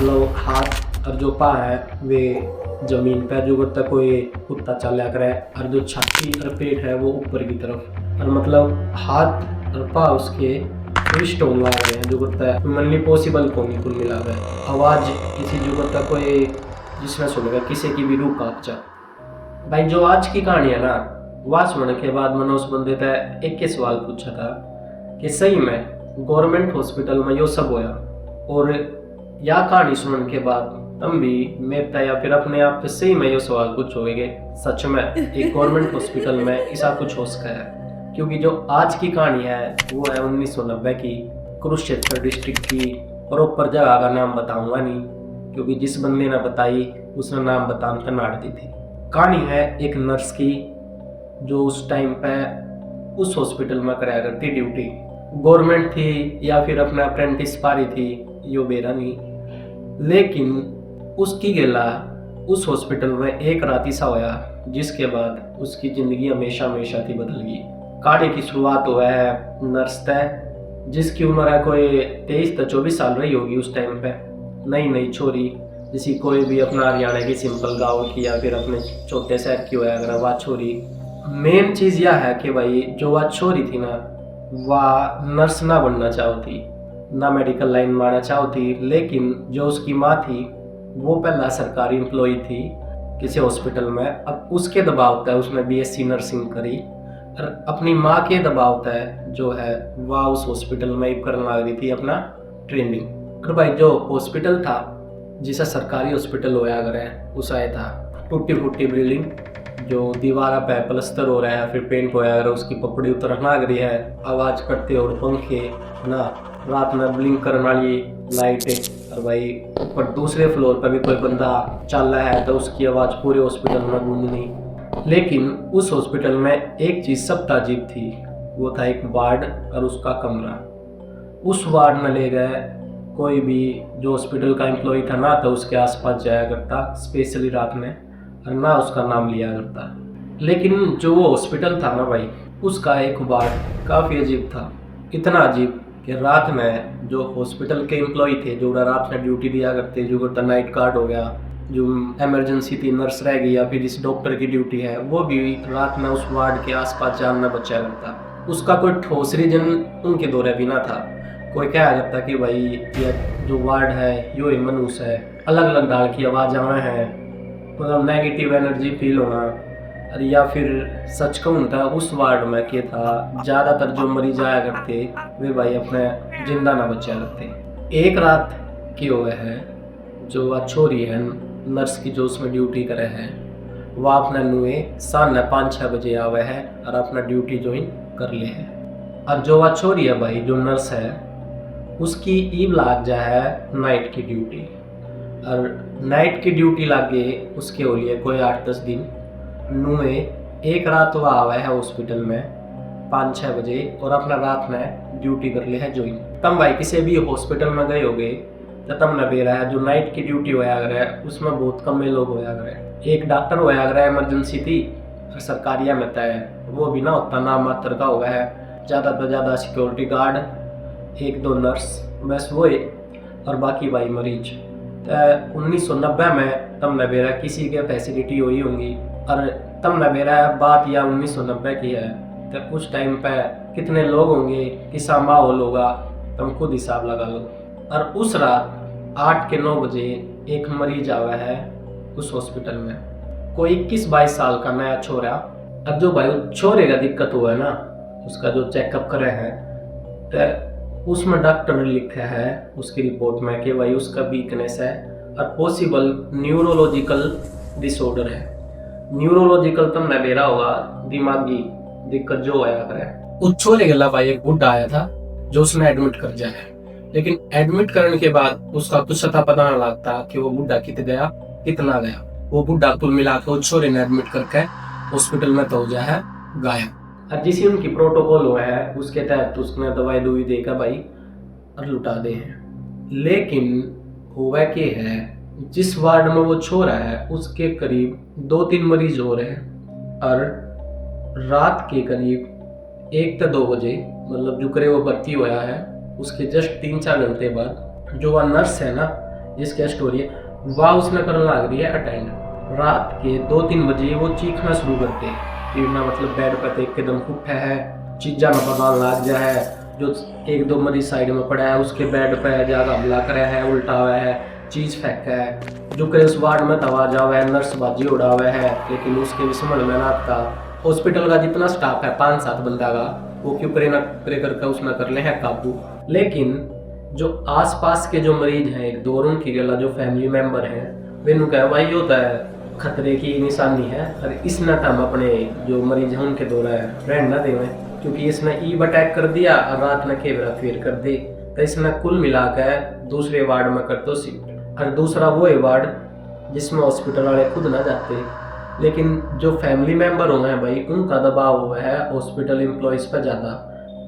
मतलब हाथ और जो पा है वे जमीन पर जो करता कोई कुत्ता चला करे, और जो छाती और पेट है वो ऊपर की तरफ, और मतलब हाथ और पा उसके ट्विस्ट होने लग रहे हैं जो करता है मनली पॉसिबल को नहीं कुल मिला है। आवाज़ किसी जो करता कोई जिसमें सुनेगा किसी की भी रूह कांप जा। भाई जो आज की कहानी है ना, वह सुनने के बाद मैंने उस बंदे से एक के सवाल पूछा था कि सही में गवर्नमेंट हॉस्पिटल में यो सब होया, और यह कहानी सुनने के बाद तुम भी मेरे या फिर अपने आप से सही में यो सवाल पूछोगे सच में एक गवर्नमेंट हॉस्पिटल में ऐसा कुछ हो सका है। क्योंकि जो आज की कहानी है वो है 1990 की, कुरुक्षेत्र डिस्ट्रिक्ट की। प्रॉपर जगह का नाम बताऊंगा नहीं, क्योंकि जिस बंदे ने बताई उसने नाम बताने नाड़ दी थी। कहानी है एक नर्स की जो उस टाइम पे उस हॉस्पिटल में कराया करती ड्यूटी। गवर्नमेंट थी या फिर अपना अप्रेंटिस पारी थी यो बेरा नहीं, लेकिन उसकी गेला उस हॉस्पिटल में एक रात ऐसा होया जिसके बाद उसकी ज़िंदगी हमेशा हमेशा थी बदल गई। कहानी की शुरुआत हुआ है नर्स तय, जिसकी उम्र है कोई 23 से 24 साल रही होगी उस टाइम पे। नई नई छोरी, जैसी कोई भी अपना हरियाणा की सिंपल गाँव की या फिर अपने छोटे शहर की होया अगर वह छोरी। मेन चीज़ यह है कि भाई जो वह छोरी थी ना, वह नर्स ना बनना चाहती, ना मेडिकल लाइन में आना चाहती, लेकिन जो उसकी माँ थी वो पहला सरकारी एम्प्लॉय थी किसी हॉस्पिटल में। अब उसके दबाव तय उसने बीएससी नर्सिंग करी, और अपनी माँ के दबाव तय जो है वह उस हॉस्पिटल में ही करने लग रही थी अपना ट्रेनिंग। और भाई जो हॉस्पिटल था जिसे सरकारी हॉस्पिटल होया अगर है उस आया था टूटी फूटी बिल्डिंग, जो दीवार पे प्लस्तर हो रहा है फिर पेंट होया अगर उसकी पपड़ी उतर लग रही है, आवाज़ करते और पंखे ना, रात में ब्लिंक करने वाली लाइटें। और भाई ऊपर दूसरे फ्लोर पर भी कोई बंदा चल रहा है तो उसकी आवाज़ पूरे हॉस्पिटल में गूंजनी। लेकिन उस हॉस्पिटल में एक चीज़ सबसे अजीब थी, वो था एक वार्ड और उसका कमरा। उस वार्ड में ले गए कोई भी जो हॉस्पिटल का एम्प्लॉय था ना तो उसके आसपास जाया करता स्पेशली रात में, और ना उसका नाम लिया करता। लेकिन जो वो हॉस्पिटल था ना भाई, उसका एक वार्ड काफ़ी अजीब था। इतना अजीब कि रात में जो हॉस्पिटल के एम्प्लॉय थे जो रात में ड्यूटी दिया करते, जो करता नाइट गार्ड हो गया, जो इमरजेंसी थी नर्स रह गई या फिर जिस डॉक्टर की ड्यूटी है, वो भी रात में उस वार्ड के आसपास जानना बचा करता। उसका कोई ठोस रीजन उनके दौरे भी ना था। कोई क्या करता कि भाई ये जो वार्ड है यो मनुष्य है, अलग अलग ढाल की आवाज़ आना है, मतलब नेगेटिव एनर्जी फील होना, और या फिर सच कहूँ था उस वार्ड में क्या था ज़्यादातर जो मरीज आया करते वे भाई अपने जिंदा ना बचा करते। एक रात की हुए है जो वह छोरी है नर्स की जो उसमें ड्यूटी करे है, वह अपने नुए साढ़े 5-6 बजे आवे है और अपना ड्यूटी ज्वाइन कर ले है। और जो वह छोरी है भाई जो नर्स है उसकी ईव लाग जा है नाइट की ड्यूटी, और नाइट की ड्यूटी लागे उसके हो लिए कोई 8-10 दिन नुए। एक रात वह आवा है हॉस्पिटल में 5-6 बजे और अपना रात में ड्यूटी कर ले है ज्वाइन। तम भाई किसी भी हॉस्पिटल में गए होगे तो तम न बेरा है जो नाइट की ड्यूटी होया अगर है उसमें बहुत कम लोग होया अगर है। एक डॉक्टर होया अगर है इमरजेंसी थी सरकारिया में तय वो भी ना उतना नाम मात्र का हुआ है, ज़्यादा से ज़्यादा सिक्योरिटी गार्ड 1-2 नर्स बस वो, और बाकी भाई मरीज। 1990 में तम न बेरा किसी के फैसिलिटी हुई होंगी, और तब न मेरा बात या 1990 की है तो उस टाइम पे कितने लोग होंगे, किसा माहौल होगा तुम खुद हिसाब लगा लो। और उस रात 8 के 9 बजे एक मरीज आया है उस हॉस्पिटल में, कोई 21-22 साल का नया छोरा। अब जो भाई छोरे का दिक्कत हुआ है ना, उसका जो चेकअप करे हैं तो उसमें डॉक्टर ने लिखा है उसकी रिपोर्ट में कि भाई उसका वीकनेस है और पॉसिबल न्यूरोलॉजिकल डिसऑर्डर है। न्यूरोलॉजिकल तो मैं बेरा होगा दिमागी दिक्कत जो आया करे। उस छोरे के अलावा एक बुढ़ा आया था जो उसने एडमिट कर दिया है, लेकिन एडमिट करने के बाद उसका कुछ पता पता ना लगता कि वो बुढ़ा कित गया कितना गया। वो बुढ़ा कुल मिला के उस छोरे ने एडमिट करके हॉस्पिटल में तो गया है गायब। और जिस उनकी प्रोटोकॉल हुआ है उसके तहत उसने दवाई दुई देकर भाई और लुटा दे हैं। लेकिन हुआ क्या है जिस वार्ड में वो छोरा है उसके करीब 2-3 मरीज हो रहे हैं, और रात के करीब 1 से 2 बजे मतलब जो करे वो भर्ती हुआ है उसके जस्ट 3-4 घंटे बाद जो वह नर्स है ना जिसकी स्टोरी है, वह उसने करने लग रही है अटेंड। रात के 2-3 बजे वो चीखना शुरू करते हैं, पीड़ना मतलब बेड पर एकदम उठा है, चीजा में पकाने लग जा है। जो 1-2 मरीज साइड में पड़ा है उसके बेड पर जाकर हमला करे है, उल्टा हुआ है, चीज फेंका है। जो के उस वार्ड में दवा जावा है, नर्स बाजी उड़ा हुआ है, लेकिन उसके भी समझ में ना आता। हॉस्पिटल का जितना स्टाफ है 5-7 बंदा का, वो क्यों करे करके उसने कर ले है काबू। लेकिन जो आसपास के जो मरीज हैं, एक दो उनकी गला जो फैमिली मेंबर हैं, वे नु कहे भाई होता है खतरे की निशानी है, और इसने तो हम अपने जो मरीज हैं उनके दौरा रहन ना देवे, क्योंकि इसने ईब अटैक कर दिया और रात में खेबरा फेर कर दी। तो इसने कुल मिलाकर दूसरे वार्ड में कर दो शिफ्ट, और दूसरा वो है वार्ड जिसमें हॉस्पिटल वाले खुद ना जाते, लेकिन जो फैमिली मेंबर हुए हैं भाई उनका दबाव हुआ है हॉस्पिटल एम्प्लॉयज़ पर ज़्यादा।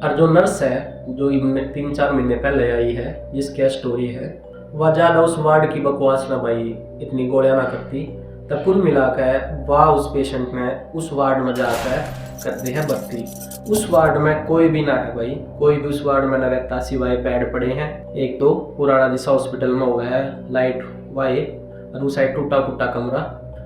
और जो नर्स है जो 3-4 महीने पहले आई है, जिसकी स्टोरी है, वह ज़्यादा उस वार्ड की बकवास ना भाई इतनी गोलियां ना करती। तो कुल मिलाकर वह उस पेशेंट में उस वार्ड में जाकर करते हैं भर्ती। उस वार्ड में कोई भी ना है भाई, कोई भी उस वार्ड में न रहता सिवाय बेड पड़े हैं। एक तो पुराना जैसा हॉस्पिटल में हो गया है, लाइट वाई, और उस साइड टूटा फूटा कमरा,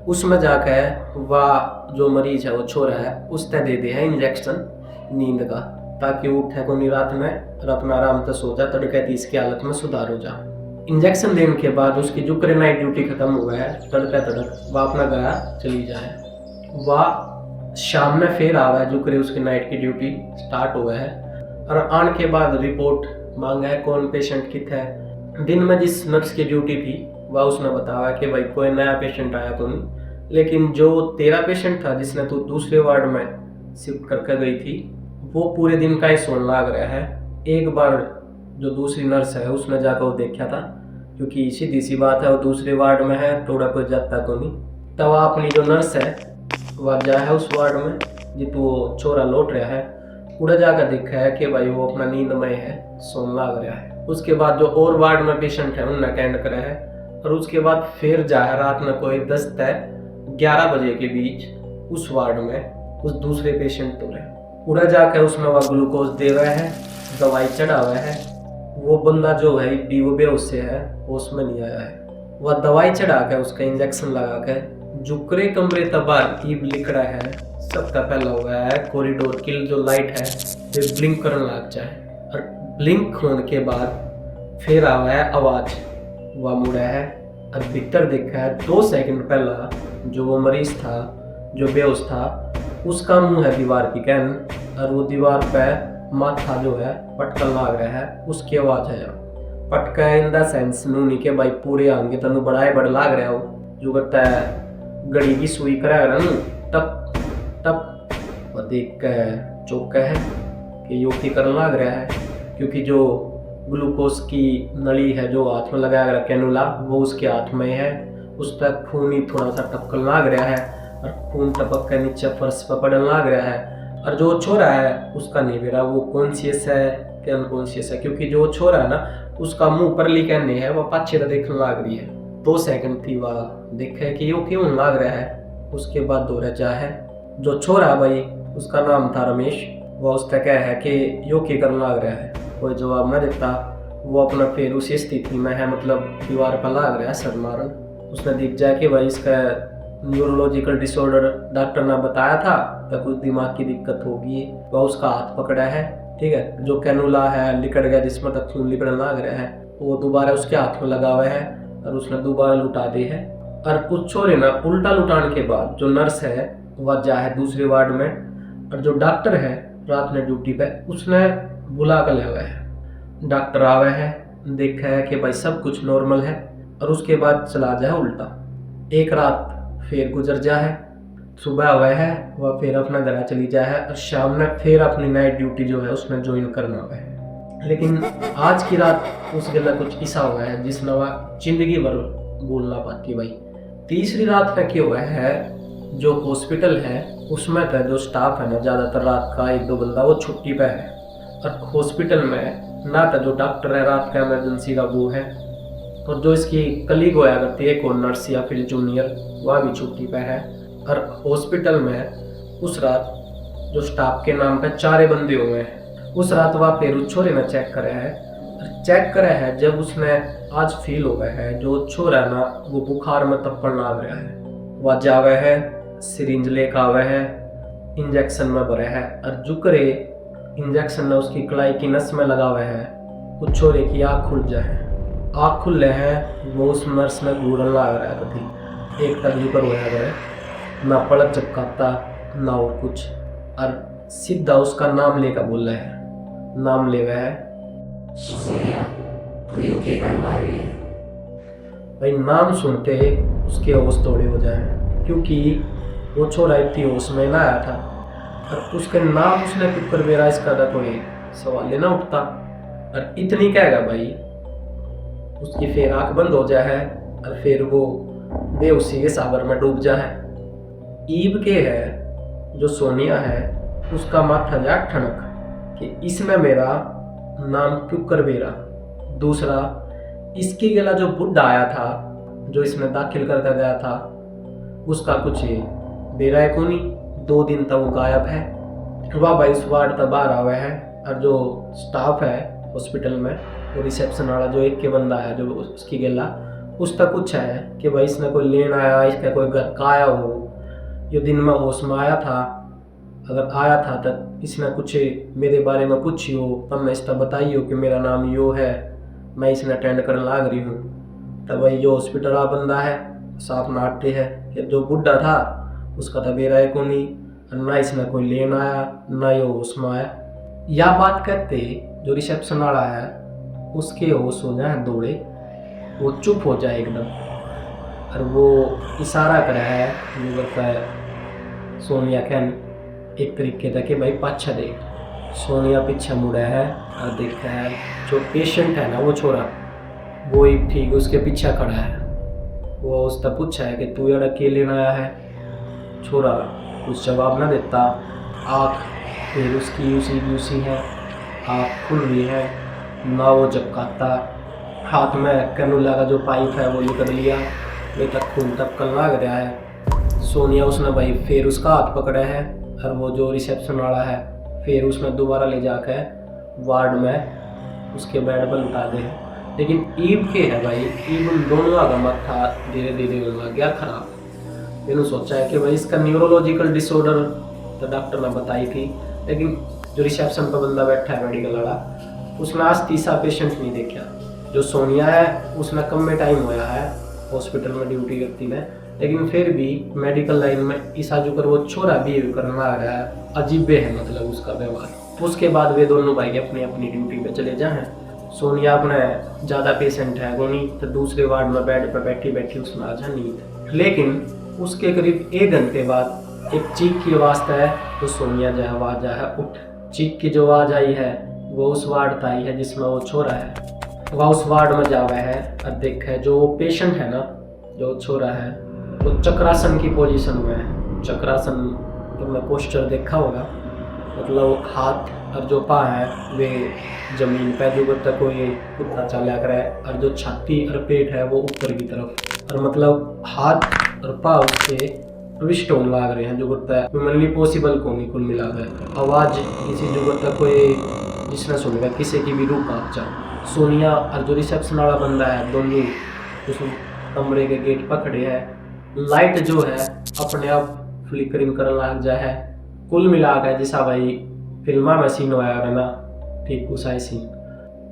उसमें जाकर वह जो मरीज है वो छोरा है उसने दे दिया है इंजेक्शन नींद का, ताकि वो उठे को रात में और अपना आराम से सो जाए, तड़के 30 की हालत में सुधार हो जाए। इंजेक्शन देने के बाद उसकी जो करे नाइट ड्यूटी खत्म हो गया है, तड़के तड़क वह अपना गया चली जाए। वह शाम में फिर आवा है, जो करे उसकी नाइट की ड्यूटी स्टार्ट हुआ है, और आने के बाद रिपोर्ट मांगा है कौन पेशेंट कितना है। दिन में जिस नर्स की ड्यूटी थी वह उसने बताया कि भाई कोई नया पेशेंट आया तो नहीं, लेकिन जो 13 पेशेंट था जिसने तो दूसरे वार्ड में शिफ्ट करके गई थी, वो पूरे दिन का ही सोने लग रहा है। एक बार जो दूसरी नर्स है उसने जाकर वो देखा था, क्योंकि सीधी सी बात है वो दूसरे वार्ड में है, थोड़ा कोई जाता तो नहीं। तब वह अपनी जो नर्स है वह जा है उस वार्ड में जित वो छोरा लौट रहा है, पूरा जाकर देखा है कि भाई वो अपना नींद में है, सोने लग रहा है। उसके बाद जो और वार्ड में पेशेंट है उन्हें अटेंड करा है, और उसके बाद फिर जा है रात में कोई 10 से 11 बजे के बीच उस वार्ड में उस दूसरे पेशेंट तो रहे, पूरा जाकर उसमें वह ग्लूकोज दे रहा है, दवाई चढ़ा हुआ है। वो बंदा जो है वो बेहोश से है, उसमें नहीं आया है। वह दवाई चढ़ा कर उसका इंजेक्शन लगा कर जुकरे कमरे तबार ईब लिख रहा है। सबका पहला हुआ है कॉरिडोर की जो लाइट है वो ब्लिंक करने लग जाए, और ब्लिंक होने के बाद फिर आवा है आवाज, वह मुड़ा है और भीतर देखा है 2 सेकंड पहला जो वो मरीज था जो बेहोश था उसका मुंह है दीवार की कैन, और वो दीवार पे माथा जो है पटकन लग रहा है, उसकी आवाज है। पटका इन द सेंस नूनी के भाई पूरे आंगे तनु बड़ा लाग रहा हो, जो करता है घड़ी की सुई करा रहा तब तब वह देख कर चौंका है कि योगी करने लग रहा है, क्योंकि जो ग्लूकोज की नली है जो हाथ में लगाया गया कैनुला वो उसके हाथ में है, उस तक खून ही थोड़ा सा टपकन लग रहा है, और खून टपक कर नीचे फर्श पर पड़ने लग रहा है। और जो छोरा है उसका नहीं बेरा वो कॉन्शियस है कि अनकॉन्शियस है, क्योंकि जो छोरा है ना उसका मुंह पर लिखा नहीं है, वह पाछे देखने लग रही है। 2 सेकंड थी वह देखे कि यो क्यों लग रहा है। उसके बाद दौरा जा है जो छोरा भाई उसका नाम था रमेश, वह उसका क्या है कि यो की करने लग रहा है, कोई जवाब न देता। वो अपना फिर उसी स्थिति में है, मतलब दीवार पर लग रहा है सर मारन। उसने दिख जाए कि भाई इसका न्यूरोलॉजिकल डिसऑर्डर डॉक्टर ने बताया था तो कुछ दिमाग की दिक्कत होगी। वह उसका हाथ पकड़ा है, ठीक है, जो कैनुला है लिकड़ गया जिसमें तक खून लिकड़ने लग रहा है, वो दोबारा उसके हाथ में लगा हुआ है और उसने दोबारा लुटा दी है। और उस छोरे ना उल्टा लुटाने के बाद जो नर्स है वह जा है दूसरे वार्ड में, और जो डॉक्टर है रात में ड्यूटी पे उसने बुला कर लिया हुआ है। डॉक्टर आवे है, देखा है कि भाई सब कुछ नॉर्मल है, और उसके बाद चला जाए उल्टा। एक रात फिर गुजर जा है, सुबह हुआ है वह फिर अपना घर चली जा है, और शाम में फिर अपनी नाइट ड्यूटी जो है उसमें ज्वाइन करना हुआ है। लेकिन आज की रात उस गला कुछ ऐसा हुआ है जिसने वह जिंदगी भर भूल ना पाती भाई। तीसरी रात में क्या हुआ है, जो हॉस्पिटल है उसमें था जो स्टाफ है ना ज़्यादातर रात का 1-2 बंदा वो छुट्टी पे है, और हॉस्पिटल में ना था जो डॉक्टर है रात का इमरजेंसी का वो है, और जो इसकी कलीग होया करती है एक और नर्स या फिर जूनियर वह भी छुट्टी पे है। और हॉस्पिटल में उस रात जो स्टाफ के नाम पे 4 बंदे हुए हैं, उस रात वह फिर उस छोरे ने चेक करा है। जब उसने आज फील हो गया है जो छोरा है ना वो बुखार में तपड़ लाग रहा है। वह जावे है, सिरिंज लेकर आवे है, इंजेक्शन में भरे है और जुकरे इंजेक्शन ने उसकी कलाई की नस में लगावे है। उस छोरे की आँख खुल जाए, आँख खुले है वो उस नर्स में घूरन लाग रहा है। कभी एक तक जुकर होया करे ना पलक झपकाता ना और कुछ, और सीधा उसका नाम लेकर बोल रहा है। नाम ले वह है भाई। नाम सुनते उसके होश थोड़े हो जाए, क्योंकि वो छोरा इतनी होश में ना आया था और उसके नाम उसने पिक कर मेरा इसका था कोई सवाल लेना उठता। और इतनी कहेगा भाई उसकी फिर आंख बंद हो जाए और फिर वो बेहोशी के सागर में डूब जाए। ईब के है जो सोनिया है उसका माथा जा ठनक कि इसने मेरा नाम क्यों कर बेरा। दूसरा, इसकी गला जो बुढ़ा आया था जो इसमें दाखिल करके गया था उसका कुछ बेरा है कोनी। 2 दिन तक वो गायब है। वह भाई इस वार्ड तक बाहर आवे है और जो स्टाफ है हॉस्पिटल में वो रिसेप्शन वाला जो एक के बंदा है जो उसकी गला उस तक कुछ है कि भाई इसने कोई लेन आया, इसका कोई घर का आया हो, ये दिन में होश में आया था, अगर आया था तब इसने कुछ मेरे बारे में पूछी हो तब मैं इसका बताई हो कि मेरा नाम यो है, मैं इसने अटेंड करने लाग रही हूँ। तब वही जो हॉस्पिटल वाला बंदा है साफ नाटते है कि जो बुढ़ा था उसका तो बेरा है को नहीं, ना इसने कोई लेन आया ना ये होश में आया। या बात कहते जो रिसेप्शन वाला है उसके होश हो जाए दौड़े, वो चुप हो जाए एकदम और वो इशारा करे है जो करता है सोनिया कहन एक तरीके था कि भाई पाछा देख। सोनिया पीछे मुड़ा है और देखा है जो पेशेंट है ना वो छोरा वो ही ठीक उसके पीछे खड़ा है। वो उससे पूछा है कि तू यार अकेले आया है। छोरा कुछ जवाब ना देता। आँख फिर उसकी उसी है, आँख खुल रही है ना वो झपकाता। हाथ में कैनुला का जो पाइप है वो निकल लिया, वे तक खून टपकन लग रहा है। सोनिया उसने भाई फिर उसका हाथ पकड़ा है और वो जो रिसेप्शन वाला है फिर उसने दोबारा ले जाकर वार्ड में उसके बेड पर लुटा दे। लेकिन ईब के है भाई, ईब उन दोनों का माथा धीरे धीरे लग गया खराब। मैंने सोचा है कि भाई इसका न्यूरोलॉजिकल डिसऑर्डर तो डॉक्टर ने बताई थी, लेकिन जो रिसेप्शन पर बंदा बैठा है मेडिकल वाला उसने आज तीसरा पेशेंट नहीं देखा। जो सोनिया है उसने कम में टाइम होया है हॉस्पिटल में ड्यूटी करती है, लेकिन फिर भी मेडिकल लाइन में ईसा जो कर वो छोरा बिहेव करना आ रहा है, अजीबे है मतलब उसका व्यवहार। उसके बाद वे दोनों भाई अपनी अपनी ड्यूटी पे चले जाए। सोनिया अपने ज़्यादा पेशेंट है वो नहीं तो दूसरे वार्ड में बेड पर बैठी बैठी उसमें आ जा नींद। लेकिन उसके करीब 1 घंटे बाद एक चीख की आवाज़ है तो सोनिया जो आवाज़ है उठ। चीख की जो आवाज़ आई है वो उस वार्ड आई है जिसमें वो छोरा है। वह उस वार्ड में जावा है और देखा जो पेशेंट है ना जो छोरा है वो चक्रासन की पोजीशन में है। चक्रासन तुमने पोस्टर देखा होगा, मतलब हाथ और जो पा है वे जमीन पे जो तक कोई कुत्ता चला कर है और जो छाती और पेट है वो ऊपर की तरफ, और मतलब हाथ और पा उसके ट्विस्ट होने लग रहे हैं जो करता है ह्यूमनली पॉसिबल को नहीं कुल मिला है। आवाज़ किसी जो करता कोई जिसने सुनेगा किसी की भी रूह कांप जाए। सोनिया और जो रिसेप्शन वाला बंदा है दोनों उस कमरे के गेट पर खड़े हैं। लाइट जो है अपने आप फ्लिकरिंग करने लग जाए है। कुल मिला कर जैसा भाई फिल्मा में सीन होया है ना ठीक उसा ही सीन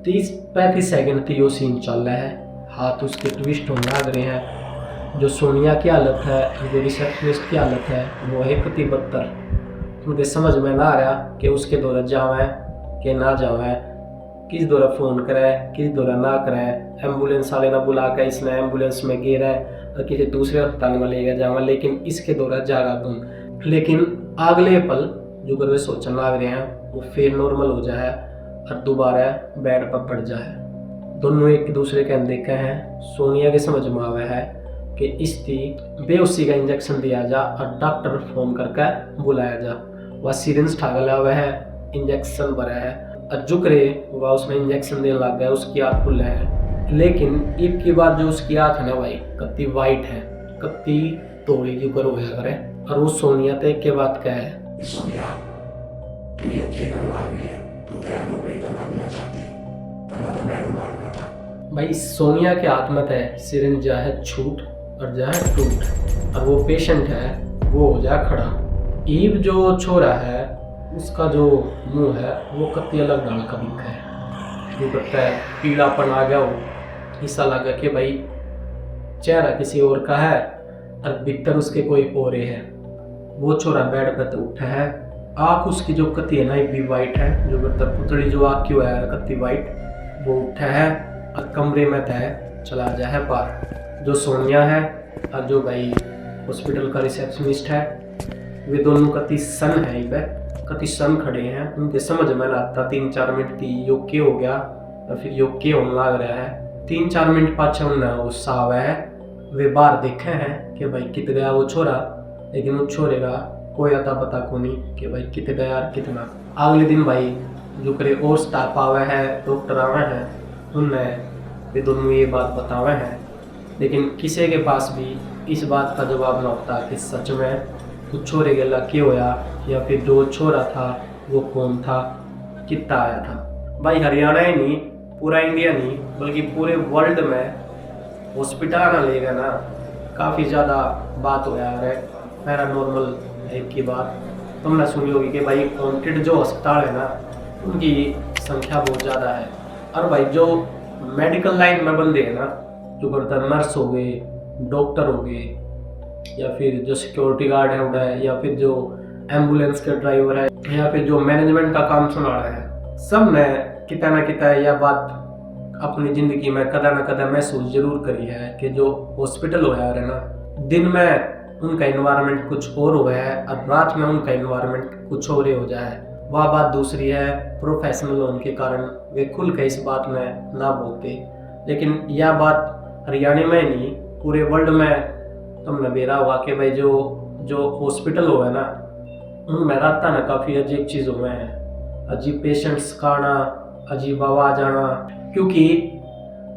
30-35 सेकंड थी वो सीन चल रहा है। हाथ उसके ट्विस्ट होने लग रहे हैं। जो सोनिया की हालत है जो रिसेप्शनिस्ट की हालत है वो है कति बदतर। मुझे समझ में ना आ रहा कि उसके दौरा जावे कि ना जावे, किस दौरा फ़ोन करे किस दौरा ना करे। एम्बुलेंस वाले ना बुला कर इसने एम्बुलेंस में गिरा है और किसी दूसरे अस्पताल में लेकर जावा, लेकिन इसके दौरा जा रहा तुम। लेकिन अगले पल जो कर वे सोचने लग रहे हैं वो फिर नॉर्मल हो जाए और दोबारा बेड पर पड़ जाए। दोनों एक दूसरे के अनदेखे हैं। सोनिया के समझ में आवे है कि इसकी बेहोशी का इंजेक्शन दिया जा और डॉक्टर फोन करके बुलाया जा। वह सिरिंज ठागला हुआ है, इंजेक्शन भरा है और जुकरे वह उसमें इंजेक्शन देने लग गया। उसकी आँख खुल है, लेकिन ईब की बात जो उसकी आँख है ना भाई कत्ती वाइट है, कत्ती तोड़ी की ऊपर होया करे। और वो सोनिया तक के बात क्या है भाई सोनिया के हाथ में है सिरिंज है छूट और जा है टूट, और वो पेशेंट है वो हो जाए खड़ा। ईब जो छोरा है उसका जो मुंह है वो कत्ती अलग ढंग का दिखा है, जो करता है पीलापन आ गया हो, ऐसा लगा कि भाई चेहरा किसी और का है और भीतर उसके कोई और है। वो छोरा बेड पे तो उठा है, आँख उसकी जो कत्ती है ना ये भी वाइट है, जो करता पुतली जो आँख क्यों है कत्ती वाइट, वो उठा है और कमरे में तय चला जा है बाहर। जो सोनिया है और जो भाई हॉस्पिटल का रिसेप्शनिस्ट है वे दोनों कति सन है, इबे कति सन खड़े हैं। उनके समझ में ना आता 3-4 मिनट की योग के हो गया और फिर योग के होने लग रहा है। 3-4 मिनट पाछे उन्हें गुस्सा आवा है, वे बाहर देखे हैं कि भाई कित गया वो छोरा, लेकिन उस छोरे का कोई अता पता को नहीं कि भाई कित गया और कितना। अगले दिन भाई जो करे और स्टाफ आवे है, डॉक्टर आवे हैं, उनने वे दोनों ये बात बतावे हैं, लेकिन किसी के पास भी इस बात का जवाब ना होता कि सच में कुछ छोरे गला क्यों होया, या फिर जो छोरा था वो कौन था, कितना आया था। भाई हरियाणा ही नहीं, पूरा इंडिया नहीं बल्कि पूरे वर्ल्ड में हॉस्पिटल ना लेगा ना काफ़ी ज़्यादा बात हो यार है पैरानॉर्मल एक की बात तुमने सुनी होगी कि भाई हॉन्टेड जो अस्पताल है ना उनकी संख्या बहुत ज़्यादा है। और भाई जो मेडिकल लाइन में बंदे हैं ना, जो करता नर्स हो गए, डॉक्टर हो गए, या फिर जो सिक्योरिटी गार्ड है उड़ा है, या फिर जो एम्बुलेंस के ड्राइवर है, या फिर जो मैनेजमेंट का काम संभाल रहा है, सब ने कितना ना कितना यह बात अपनी ज़िंदगी में कदा ना कदा महसूस जरूर करी है कि जो हॉस्पिटल हो यार है ना, दिन में उनका इन्वायरमेंट कुछ और हो गया है और रात में उनका इन्वायरमेंट कुछ और ही हो जाए। वह बात दूसरी है, प्रोफेशनल होने के कारण वे खुल के इस बात में ना बोलते, लेकिन यह बात हरियाणा में नहीं पूरे वर्ल्ड में तुमने बेरा हुआ कि भाई जो हॉस्पिटल हो है ना उनमें रहता ना काफ़ी अजीब चीज़ हुए हैं, अजीब पेशेंट्स का आना, अजीब आवाज़ आना, क्योंकि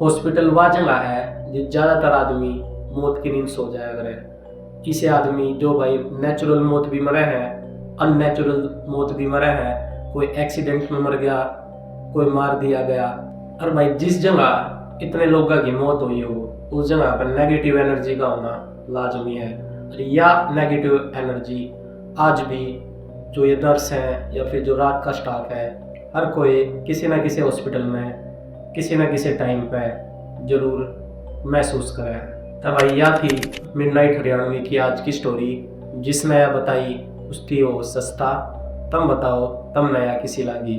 हॉस्पिटल वह जगह है जो ज़्यादातर आदमी मौत की नींद सो जाया करे। किसी आदमी जो भाई नेचुरल मौत भी मरे हैं, अननेचुरल मौत भी मरे हैं, कोई एक्सीडेंट में मर गया, कोई मार दिया गया। और भाई जिस जगह इतने लोगों की मौत हुई हो उस जगह पर नेगेटिव एनर्जी का होना लाजमी है। और यह नेगेटिव एनर्जी आज भी जो ये नर्स हैं या फिर जो रात का स्टाफ है, हर कोई किसी न किसी हॉस्पिटल में किसी न किसी टाइम पे जरूर महसूस करे। तब भाई यह थी मिडनाइट हरियाणवी की आज की स्टोरी, जिसने यह बताई उसकी वो सस्ता। तुम बताओ तुम नया किसी लगी।